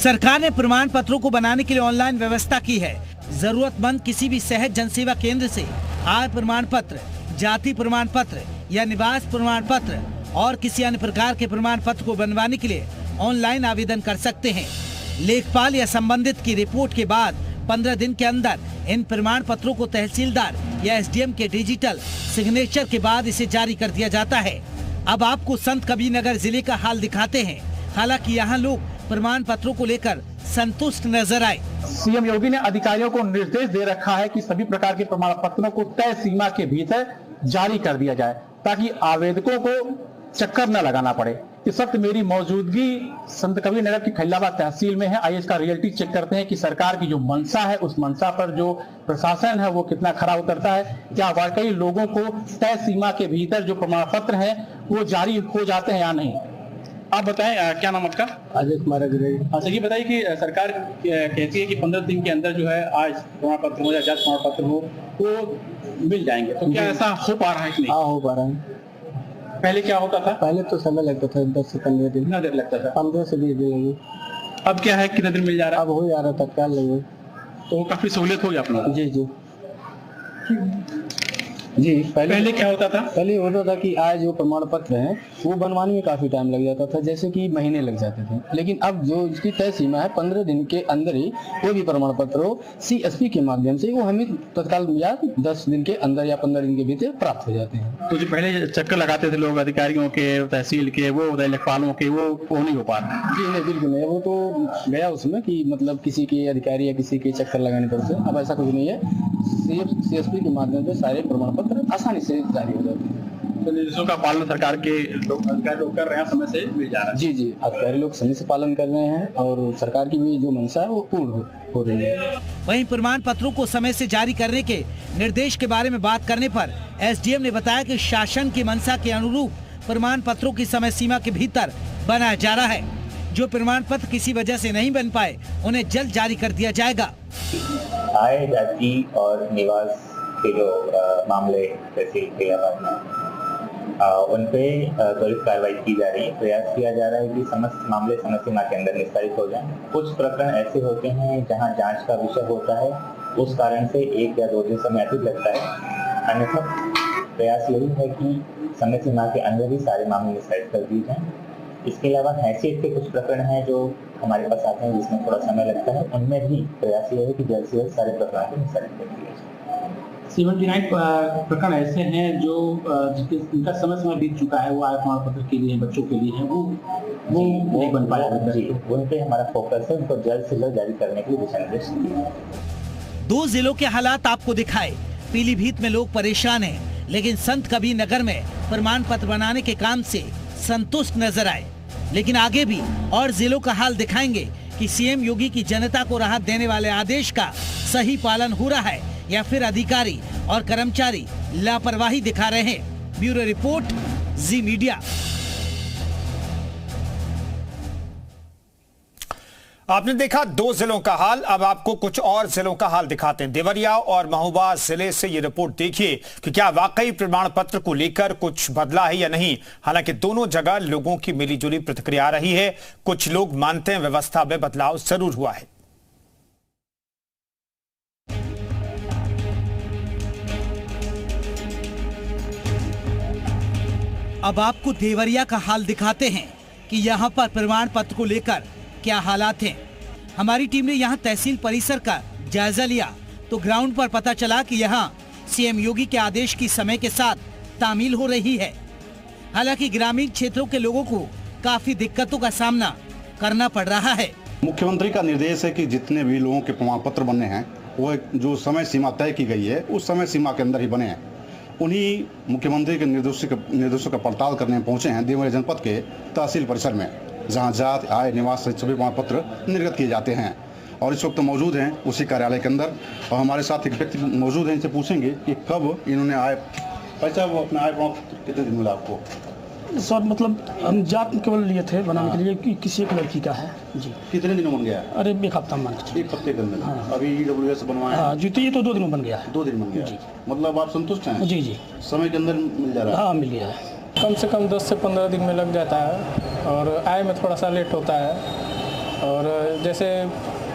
सरकार ने प्रमाण पत्रों को बनाने के लिए ऑनलाइन व्यवस्था की है। जरूरतमंद किसी भी सहज जनसेवा केंद्र से आय प्रमाण पत्र, जाति प्रमाण पत्र या निवास प्रमाण पत्र और किसी अन्य प्रकार के प्रमाण पत्र को बनवाने के लिए ऑनलाइन आवेदन कर सकते हैं। लेखपाल या संबंधित की रिपोर्ट के बाद 15 दिन के अंदर इन प्रमाण पत्रों को तहसीलदार या एसडीएम के डिजिटल सिग्नेचर के बाद इसे जारी कर दिया जाता है। अब आपको संत कबीरनगर जिले का हाल दिखाते हैं। हालांकि यहाँ लोग प्रमाण पत्रों को लेकर संतुष्ट नजर आए। सीएम योगी ने अधिकारियों को निर्देश दे रखा है कि सभी प्रकार के प्रमाण पत्रों को तय सीमा के भीतर जारी कर दिया जाए ताकि आवेदकों को चक्कर न लगाना पड़े। इस वक्त मेरी मौजूदगी संत कबीरनगर की खैलाबाद तहसील में है। आइए इसका रियलिटी चेक करते हैं कि सरकार की जो मंशा है उस मंशा पर जो प्रशासन है वो कितना खरा उतरता है। क्या वाकई लोगों को तय सीमा के भीतर जो प्रमाण पत्र है वो जारी हो जाते हैं या नहीं। आप बताएं, क्या नाम आपका? अजय कुमार। अच्छा, ये बताइए कि सरकार कहती है कि 15 दिन के अंदर जो है आज प्रमाण पत्र हो या जाति प्रमाण पत्र हो वो मिल जाएंगे, तो क्या ऐसा हो पा रहा है कि नहीं? हाँ, हो पा रहा है। पहले क्या होता था? पहले तो समय लगता था 10 से 15 दिन। कितना देर लगता था? 15 से 20 दिन लगे। अब क्या है, कितने दिन मिल जा रहा है? अब हो जा रहा है, तत्काल लगे। तो काफी सहूलियत हो गई आप लोगों को। जी जी जी। पहले क्या होता था? पहले होता था कि आज जो प्रमाण पत्र हैं वो बनवाने में काफी टाइम लग जाता था, जैसे कि महीने लग जाते थे। लेकिन अब जो इसकी तय सीमा है 15 दिन के अंदर ही कोई भी प्रमाण पत्र हो सीएसपी के माध्यम से वो हमें तत्काल या 10 दिन के अंदर या 15 दिन के भीतर प्राप्त हो जाते हैं। तो जो पहले चक्कर लगाते थे लोग अधिकारियों के, तहसील के, वो लेखपालों के, वो नहीं हो पा रहा? जी नहीं, बिल्कुल नहीं। वो तो गया उसमें कि मतलब किसी के अधिकारी या किसी के चक्कर लगाने पर से अब ऐसा कुछ नहीं है। सीएसपी के माध्यम से सारे प्रमाण पत्र आसानी से जारी हो जाते हैं। तो निर्देशों का पालन सरकार के लोग कर रहे हैं, समय से मिल जा रहा है। जी जी, अधिकारी लोग समय से पालन कर रहे हैं और सरकार की भी जो मंशा है वो पूर्ण हो रही है। वहीं प्रमाण पत्रों को समय से जारी करने के निर्देश के बारे में बात करने पर एसडीएम ने बताया कि शासन की मंशा के अनुरूप प्रमाण पत्रों की समय सीमा के भीतर बनाया जा रहा है। जो प्रमाण पत्र किसी वजह से नहीं बन पाए उन्हें जल्द जारी कर दिया जाएगा। आय, जाति और निवास के जो मामले तहसील खैलाबाद में उन पे त्वरित कार्रवाई की जा रही है। प्रयास किया जा रहा है कि समस्त मामले समय सीमा के अंदर निस्तारित हो जाएं। कुछ प्रकरण ऐसे होते हैं जहां जांच का विषय होता है, उस कारण से 1 या 2 दिन समय अधिक लगता है। अन्यथा प्रयास यही है कि समय सीमा के अंदर ही सारे मामले निस्तारित कर दिए जाएं। इसके अलावा हैसियत के कुछ प्रकरण हैं जो हमारे पास आते हैं जिसमें थोड़ा समय लगता है, उनमें भी प्रयास ये है कि जल्द से जल्द सारे प्रकरणों को निस्तारित कर दिया जाए। 79 प्रकरण ऐसे हैं जो जिनका समय सीमा बीत चुका है, वो आय प्रमाण पत्र के लिए बच्चों के लिए है, वो नहीं बन पाया है। जी, उन पे हमारा फोकस है, उनको जल्द से जल्द जारी करने के लिए दिशा निर्देश दिए हैं। 2 जिलों के हालात आपको दिखाए। पीलीभीत में लोग परेशान हैं, लेकिन संत कबीरनगर में प्रमाण पत्र बनाने के काम से संतुष्ट नजर आए। लेकिन आगे भी और जिलों का हाल दिखाएंगे कि सीएम योगी की जनता को राहत देने वाले आदेश का सही पालन हो रहा है या फिर अधिकारी और कर्मचारी लापरवाही दिखा रहे हैं। ब्यूरो रिपोर्ट, जी मीडिया। आपने देखा 2 जिलों का हाल, अब आपको कुछ और जिलों का हाल दिखाते हैं। देवरिया और महोबा जिले से ये रिपोर्ट देखिए कि क्या वाकई प्रमाण पत्र को लेकर कुछ बदला है या नहीं। हालांकि दोनों जगह लोगों की मिलीजुली प्रतिक्रिया रही है। कुछ लोग मानते हैं व्यवस्था में बदलाव जरूर हुआ है। अब आपको देवरिया का हाल दिखाते हैं कि यहाँ पर प्रमाण पत्र को लेकर क्या हालात हैं। हमारी टीम ने यहाँ तहसील परिसर का जायजा लिया तो ग्राउंड पर पता चला कि यहाँ सीएम योगी के आदेश की समय के साथ तामील हो रही है। हालांकि ग्रामीण क्षेत्रों के लोगों को काफी दिक्कतों का सामना करना पड़ रहा है। मुख्यमंत्री का निर्देश है कि जितने भी लोगों के प्रमाण पत्र बनने हैं वो जो समय सीमा तय की गई है उस समय सीमा के अंदर ही बने हैं। उन्हीं मुख्यमंत्री के निर्देशों का पड़ताल करने पहुंचे हैं देवरिया जनपद के तहसील परिसर में, जहां जात, आय, निवास सहित सभी प्रमाण पत्र निर्गत किए जाते हैं। और इस वक्त मौजूद हैं उसी कार्यालय के अंदर और हमारे साथ एक व्यक्ति मौजूद हैं, इनसे पूछेंगे कि कब इन्होंने आय पैसा वो अपना आय प्रमाण पत्र कितने दिन मिला आपको? सर मतलब हम जात केवल लिए थे बनाने के लिए कि किसी एक लड़की का है जी। कितने दिनों बन गया? अरे 1 हफ्ता मान के 1 हफ्ते के अंदर। हाँ। अभी EWS बनवाया? हाँ जी, तो ये तो 2 दिन में बन गया है। 2 दिन बन गया जी। मतलब आप संतुष्ट हैं? जी जी, समय के अंदर मिल जा रहा है? हाँ, मिल गया है। कम से कम 10 से 15 दिन में लग जाता है और आय में थोड़ा सा लेट होता है। और जैसे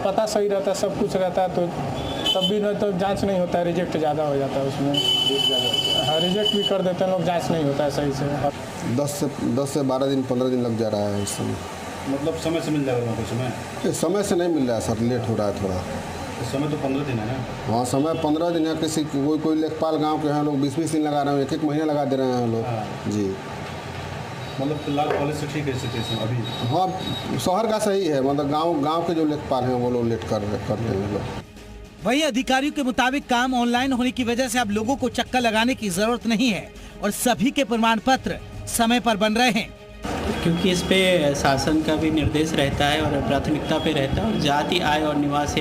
पता सही रहता, सब कुछ रहता है, तो तब भी न तो जांच नहीं होता है, रिजेक्ट ज़्यादा हो जाता है उसमें। हाँ, रिजेक्ट भी कर देते हैं लोग, जांच नहीं होता है सही से। 10 से 12 दिन 15 दिन लग जा रहा है इस समय। मतलब समय से मिल जाएगा कुछ समय? समय से नहीं मिल रहा है सर, लेट हो रहा है थोड़ा। समय तो 15 दिन है ना? हाँ, समय 15 दिन है। किसी कोई लेखपाल गांव के हैं लोग 20-20 दिन लगा रहे हैं, 1-1 महीना लगा दे रहे हैं लोग। जी, मतलब फिलहाल कॉलेज से ठीक है सिचुएशन अभी? हाँ, शहर का सही है, मतलब गांव के जो लेखपाल हैं वो लोग लेट कर रहे हैं लोग। वहीं अधिकारियों के मुताबिक काम ऑनलाइन होने की वजह से अब लोगों को चक्कर लगाने की जरूरत नहीं है और सभी के प्रमाण पत्र समय पर बन रहे हैं, क्योंकि इस पे शासन का भी निर्देश रहता है और प्राथमिकता पे रहता है। और जाति, आय और निवास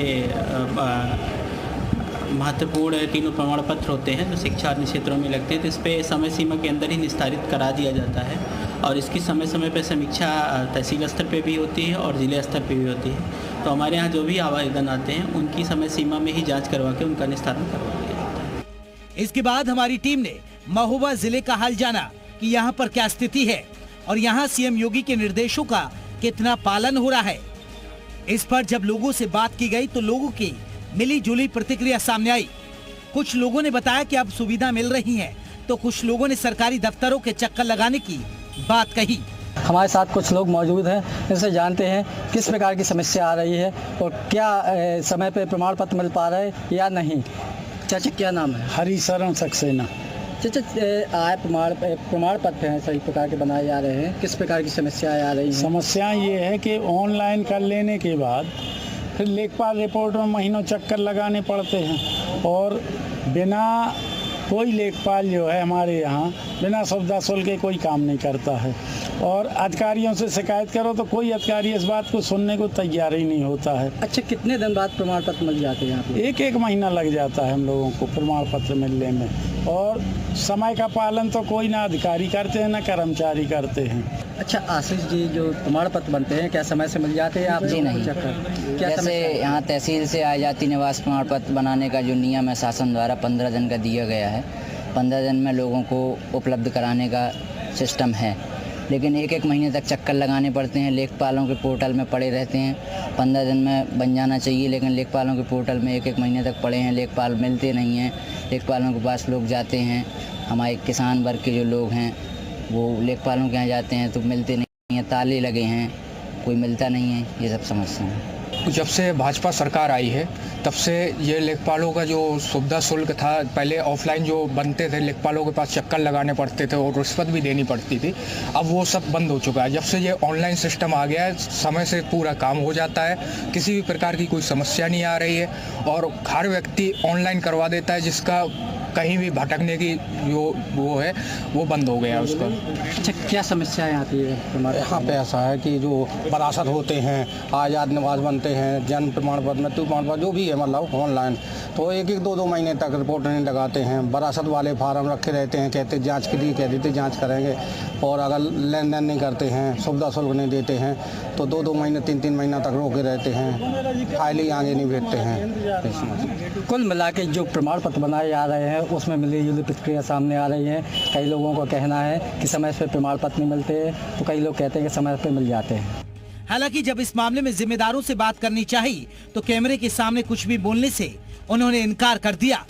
महत्वपूर्ण तीनों प्रमाण पत्र होते हैं जो शिक्षा अन्य क्षेत्रों में लगते हैं, तो इस पे समय सीमा के अंदर ही निस्तारित करा दिया जाता है और इसकी समय समय पर समीक्षा तहसील स्तर पे भी होती है और जिले स्तर पे भी होती है। तो हमारे यहाँ जो भी आवेदन आते हैं उनकी समय सीमा में ही जांच करवा के उनका निस्तारण करवा दिया जाता है। इसके बाद हमारी टीम ने महोबा जिले का हाल जाना कि यहाँ पर क्या स्थिति है और यहाँ सीएम योगी के निर्देशों का कितना पालन हो रहा है। इस पर जब लोगों से बात की गई तो लोगों की मिली जुली प्रतिक्रिया सामने आई। कुछ लोगों ने बताया कि अब सुविधा मिल रही है, तो कुछ लोगों ने सरकारी दफ्तरों के चक्कर लगाने की बात कही। हमारे साथ कुछ लोग मौजूद हैं, इनसे जानते हैं किस प्रकार की समस्या आ रही है और क्या समय पे प्रमाण पत्र मिल पा रहा है या नहीं। चाचा, क्या नाम है? हरिशरण सक्सेना। चाचा, प्रमाण पत्र हैं सही प्रकार के बनाए जा रहे हैं, किस प्रकार की समस्याएं आ रही हैं? समस्या ये है कि ऑनलाइन कर लेने के बाद फिर लेखपाल रिपोर्ट में महीनों चक्कर लगाने पड़ते हैं और बिना कोई लेखपाल जो है हमारे यहाँ बिना सुविधा शुल्क के कोई काम नहीं करता है और अधिकारियों से शिकायत करो तो कोई अधिकारी इस बात को सुनने को तैयार ही नहीं होता है। अच्छा, कितने दिन बाद प्रमाण पत्र मिल जाते हैं यहाँ पे? 1 महीना लग जाता है हम लोगों को प्रमाण पत्र मिलने में और समय का पालन तो कोई ना अधिकारी करते हैं ना कर्मचारी करते हैं। अच्छा आशीष जी, जो प्रमाण पत्र बनते हैं क्या समय से मिल जाते हैं आप? जी नहीं, जैसे यहाँ तहसील से आय जाति निवास प्रमाण पत्र बनाने का जो नियम है शासन द्वारा 15 दिन का दिया गया है, 15 दिन में लोगों को उपलब्ध कराने का सिस्टम है, लेकिन 1-1 महीने तक चक्कर लगाने पड़ते हैं। लेखपालों के पोर्टल में पड़े रहते हैं, 15 दिन में बन जाना चाहिए, लेकिन लेखपालों के पोर्टल में 1-1 महीने तक पड़े हैं, लेखपाल मिलते नहीं हैं। लेखपालों के पास लोग जाते हैं, हमारे किसान वर्ग के जो लोग हैं वो लेखपालों के यहाँ जाते हैं तो मिलते नहीं हैं, ताले लगे हैं, कोई मिलता नहीं है, ये सब समस्या है। जब से भाजपा सरकार आई है तब से ये लेखपालों का जो सुविधा शुल्क था, पहले ऑफलाइन जो बनते थे लेखपालों के पास चक्कर लगाने पड़ते थे और रिश्वत भी देनी पड़ती थी, अब वो सब बंद हो चुका है। जब से ये ऑनलाइन सिस्टम आ गया है समय से पूरा काम हो जाता है, किसी भी प्रकार की कोई समस्या नहीं आ रही है और हर व्यक्ति ऑनलाइन करवा देता है, जिसका कहीं भी भटकने की जो वो है वो बंद हो गया उसका। अच्छा, क्या समस्याएं आती है हमारे यहाँ पे? ऐसा है कि जो वरासत होते हैं, आजाद निवास बनते हैं, जन्म प्रमाण पत्र, मृत्यु प्रमाण पत्र, जो भी है मतलब ऑनलाइन, तो 1-1, 2-2 महीने तक रिपोर्ट नहीं लगाते हैं। वरासत वाले फार्म रखे रहते हैं, कहते जांच के लिए कह देते जांच करेंगे और अगर लेन देन नहीं करते हैं, सुविधा शुल्क नहीं देते हैं तो 2-2 महीने 3-3 महीना तक रोके रहते हैं, फाइल ही आगे नहीं भेजते हैं। कुल मिला के जो प्रमाण पत्र बनाए जा रहे हैं उसमें मिली जुली प्रतिक्रिया सामने आ रही है। कई लोगों का कहना है कि समय पर प्रमाण पत्र नहीं मिलते, तो कई लोग कहते हैं कि समय पर मिल जाते हैं। हालांकि जब इस मामले में जिम्मेदारों से बात करनी चाहिए तो कैमरे के सामने कुछ भी बोलने से उन्होंने इनकार कर दिया।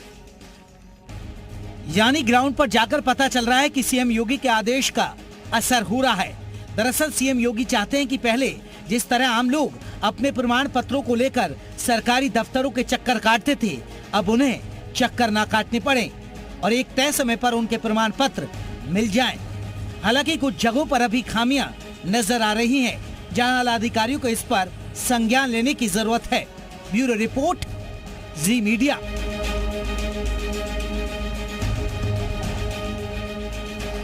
यानी ग्राउंड पर जाकर पता चल रहा है कि सीएम योगी के आदेश का असर हो रहा है। दरअसल सीएम योगी चाहते हैं कि पहले जिस तरह आम लोग अपने प्रमाण पत्रों को लेकर सरकारी दफ्तरों के चक्कर काटते थे, अब उन्हें चक्कर ना काटने पड़े और एक तय समय पर उनके प्रमाण पत्र मिल जाएं। हालांकि कुछ जगहों पर अभी खामियां नजर आ रही हैं, जहां आला अधिकारियों को इस पर संज्ञान लेने की जरूरत है। ब्यूरो रिपोर्ट, जी मीडिया।